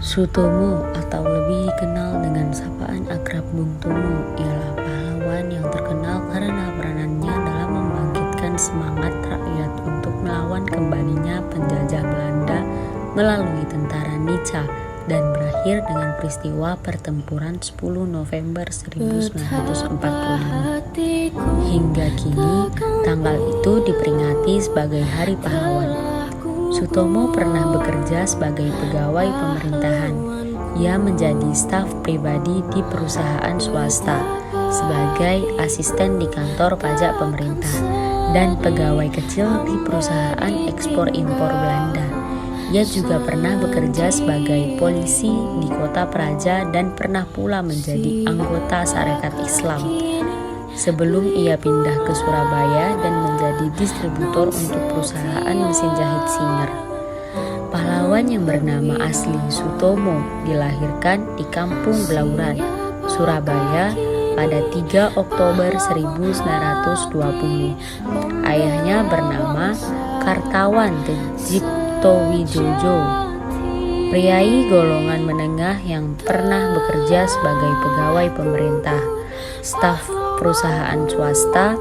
Sutomo atau lebih dikenal dengan sapaan akrab Bung Tomo ialah pahlawan yang terkenal karena peranannya dalam membangkitkan semangat rakyat untuk melawan kembalinya penjajah Belanda melalui tentara Nica dan berakhir dengan peristiwa pertempuran 10 November 1945. Hingga kini, tanggal itu diperingati sebagai Hari Pahlawan. Sutomo pernah bekerja sebagai pegawai pemerintahan. Ia menjadi staf pribadi di perusahaan swasta, sebagai asisten di kantor pajak pemerintah, dan pegawai kecil di perusahaan ekspor-impor Belanda. Ia juga pernah bekerja sebagai polisi di kota Praja dan pernah pula menjadi anggota Sarekat Islam. Sebelum ia pindah ke Surabaya dan menjadi distributor untuk perusahaan mesin jahit Singer. Pahlawan yang bernama asli Sutomo dilahirkan di Kampung Blauran, Surabaya pada 3 Oktober 1920. Ayahnya bernama Kartawan Tejipto Wijojo, priai golongan menengah yang pernah bekerja sebagai pegawai pemerintah, staf perusahaan swasta,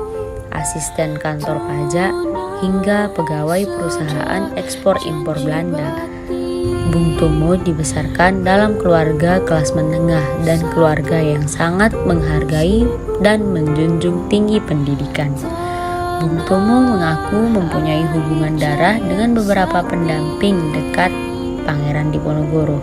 asisten kantor pajak, hingga pegawai perusahaan ekspor-impor Belanda. Bung Tomo dibesarkan dalam keluarga kelas menengah dan keluarga yang sangat menghargai dan menjunjung tinggi pendidikan. Bung Tomo mengaku mempunyai hubungan darah dengan beberapa pendamping dekat Pangeran Diponegoro.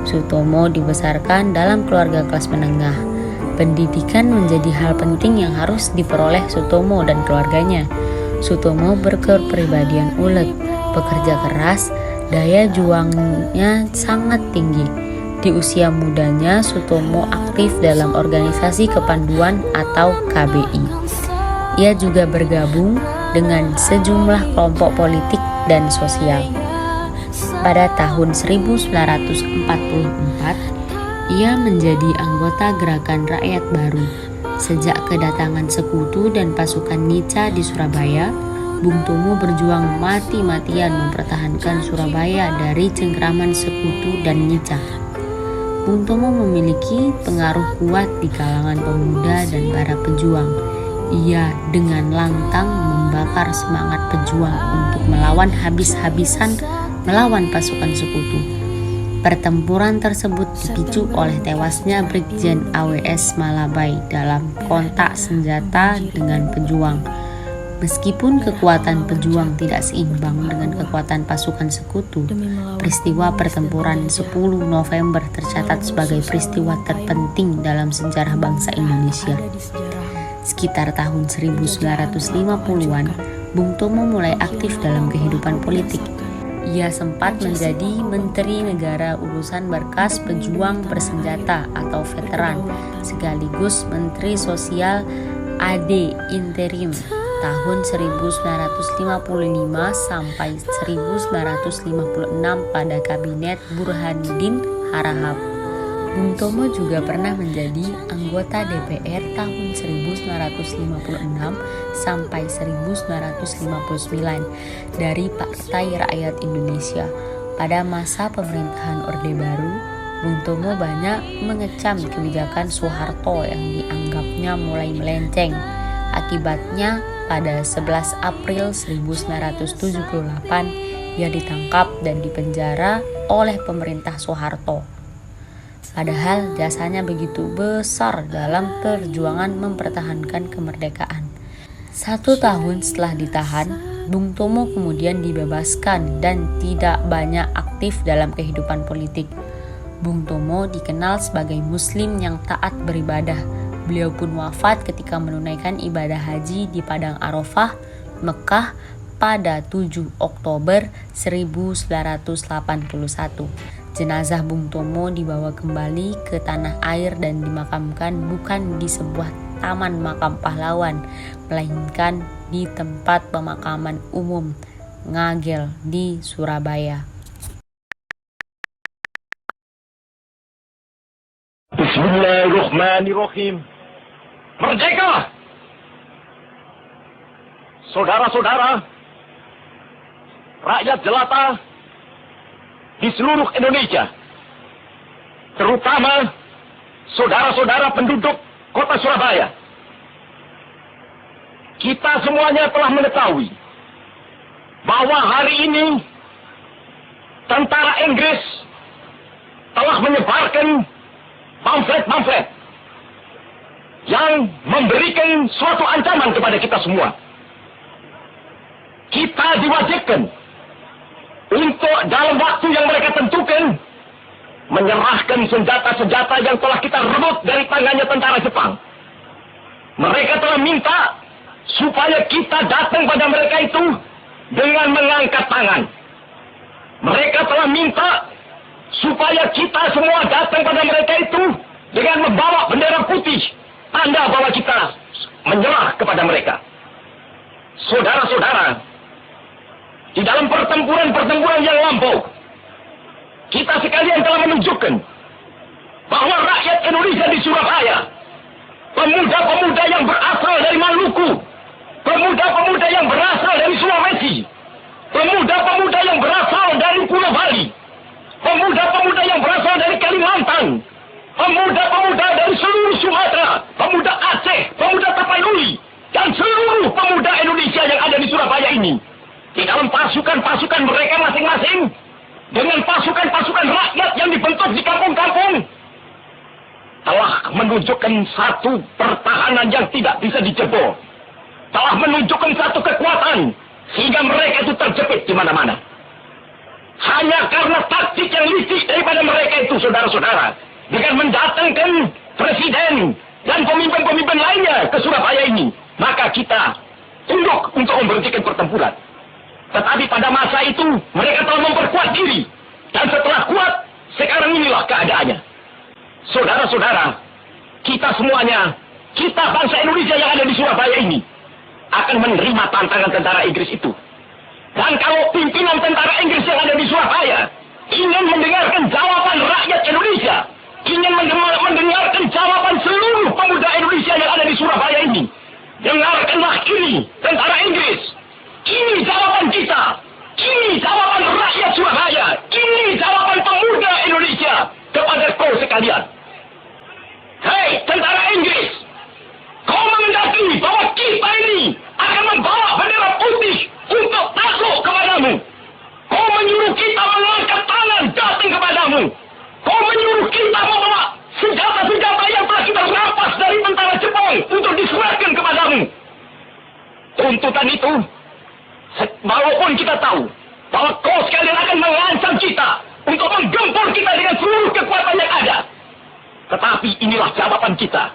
Sutomo dibesarkan dalam keluarga kelas menengah. Pendidikan menjadi hal penting yang harus diperoleh Sutomo dan keluarganya. Sutomo berkepribadian ulet, bekerja keras, daya juangnya sangat tinggi. Di usia mudanya, Sutomo aktif dalam organisasi kepanduan atau KBI. Ia juga bergabung dengan sejumlah kelompok politik dan sosial. Pada tahun 1944, ia menjadi anggota Gerakan Rakyat Baru. Sejak kedatangan sekutu dan pasukan Nica di Surabaya, Bung Tomo berjuang mati-matian mempertahankan Surabaya dari cengkraman sekutu dan Nica. Bung Tomo memiliki pengaruh kuat di kalangan pemuda dan para pejuang. Ia dengan lantang membakar semangat pejuang untuk melawan habis-habisan melawan pasukan sekutu. Pertempuran tersebut dipicu oleh tewasnya Brigjen AWS Malabai dalam kontak senjata dengan pejuang. Meskipun kekuatan pejuang tidak seimbang dengan kekuatan pasukan sekutu, peristiwa pertempuran 10 November tercatat sebagai peristiwa terpenting dalam sejarah bangsa Indonesia. Sekitar tahun 1950-an, Bung Tomo mulai aktif dalam kehidupan politik. Ia sempat menjadi Menteri Negara Urusan Berkas Pejuang Bersenjata atau Veteran, sekaligus Menteri Sosial AD Interim tahun 1955 sampai 1956 pada Kabinet Burhanuddin Harahap. Bung Tomo juga pernah menjadi anggota DPR tahun 1956 sampai 1959 dari Partai Rakyat Indonesia. Pada masa pemerintahan Orde Baru, Bung Tomo banyak mengecam kebijakan Soeharto yang dianggapnya mulai melenceng. Akibatnya, pada 11 April 1978, ia ditangkap dan dipenjara oleh pemerintah Soeharto. Padahal jasanya begitu besar dalam perjuangan mempertahankan kemerdekaan. 1 tahun setelah ditahan, Bung Tomo kemudian dibebaskan dan tidak banyak aktif dalam kehidupan politik. Bung Tomo dikenal sebagai Muslim yang taat beribadah. Beliau pun wafat ketika menunaikan ibadah haji di Padang Arafah, Mekah pada 7 Oktober 1981. Jenazah Bung Tomo dibawa kembali ke tanah air dan dimakamkan bukan di sebuah taman makam pahlawan, melainkan di tempat pemakaman umum Ngagel di Surabaya. Bismillahirrahmanirrahim. Merdeka! Saudara-saudara, rakyat jelata di seluruh Indonesia, terutama saudara-saudara penduduk kota Surabaya. Kita semuanya telah mengetahui bahwa hari ini tentara Inggris telah menyebarkan pamflet-pamflet yang memberikan suatu ancaman kepada kita semua. Kita diwajibkan untuk dalam waktu yang mereka tentukan menyerahkan senjata-senjata yang telah kita rebut dari tangannya tentara Jepang. Mereka telah minta supaya kita datang pada mereka itu dengan mengangkat tangan. Mereka telah minta supaya kita semua datang pada mereka itu dengan membawa bendera putih, tanda bahwa kita menyerah kepada mereka. Saudara-saudara, di dalam pertempuran-pertempuran yang lampau, kita sekalian telah menunjukkan bahwa rakyat Indonesia di Surabaya, pemuda-pemuda yang berasal dari Maluku, pemuda-pemuda yang berasal dari Sulawesi, pemuda-pemuda yang berasal dari Pulau Bali, pemuda-pemuda yang berasal dari Kalimantan, pemuda-pemuda dari seluruh Sumatera, pemuda Aceh, pemuda Tapanuli, dan seluruh pemuda Indonesia yang ada di Surabaya ini, di dalam pasukan-pasukan mereka masing-masing, dengan pasukan-pasukan rakyat yang dibentuk di kampung-kampung, telah menunjukkan satu pertahanan yang tidak bisa dijebol, telah menunjukkan satu kekuatan sehingga mereka itu terjepit di mana-mana. Hanya karena taktik yang licik daripada mereka itu, saudara-saudara, dengan mendatangkan presiden dan pemimpin-pemimpin lainnya ke Surabaya ini, maka kita tunduk untuk memberhentikan pertempuran. Tetapi pada masa itu mereka telah memperkuat diri, dan setelah kuat, sekarang inilah keadaannya. Saudara-saudara, kita semuanya, kita bangsa Indonesia yang ada di Surabaya ini, akan menerima tantangan tentara Inggris itu. Dan kalau pimpinan tentara Inggris yang ada di Surabaya ingin mendengarkan jawaban rakyat Indonesia, ingin mendengarkan jawaban seluruh pemuda Indonesia yang ada di Surabaya ini, dengarkanlah ini, tentara Inggris. Ini jawaban kita. Ini jawaban rakyat Surabaya. Ini jawaban pemuda Indonesia kepada kau sekalian. Hei, tentara Inggris, kau menghendaki bahwa kita ini akan membawa bendera putih untuk takluk kepadamu. Kau menyuruh kita mengangkat tangan datang kepadamu. Kau menyuruh kita membawa senjata-senjata yang telah kita rampas dari tentara Jepang untuk diserahkan kepadamu. Tuntutan itu, walaupun kita tahu bahwa kau sekalian akan mengancam kita untuk menggempur kita dengan seluruh kekuatan yang ada, tetapi inilah jawaban kita.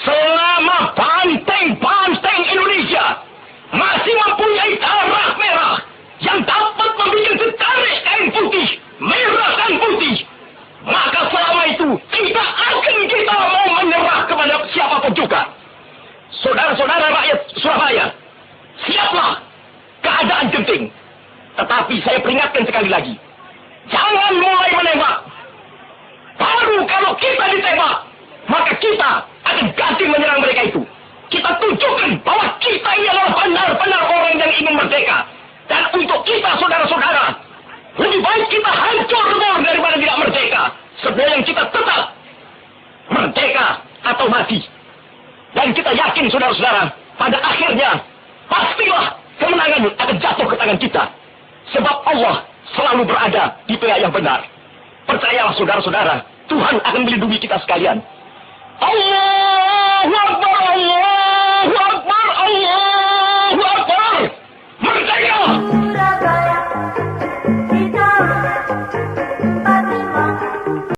Selama banteng-banteng Indonesia masih mempunyai darah merah yang dapat membuat setarik kain putih, merah dan putih, maka selama itu tidak akan kita mau menyerah kepada siapapun juga. Saudara-saudara rakyat Surabaya, siaplah, keadaan genting. Tetapi saya peringatkan sekali lagi, jangan mulai menembak. Baru kalau kita ditembak, maka kita akan ganti menyerang mereka itu. Kita tunjukkan bahwa kita ini adalah benar-benar orang yang ingin merdeka. Dan untuk kita, saudara-saudara, lebih baik kita hancur daripada tidak merdeka, sebelum kita tetap merdeka atau mati. Dan kita yakin, saudara-saudara, pada akhirnya pastilah kemenangan akan jatuh ke tangan kita. Sebab Allah selalu berada di pihak yang benar. Percayalah, saudara-saudara, Tuhan akan melindungi kita sekalian. Allahu Akbar,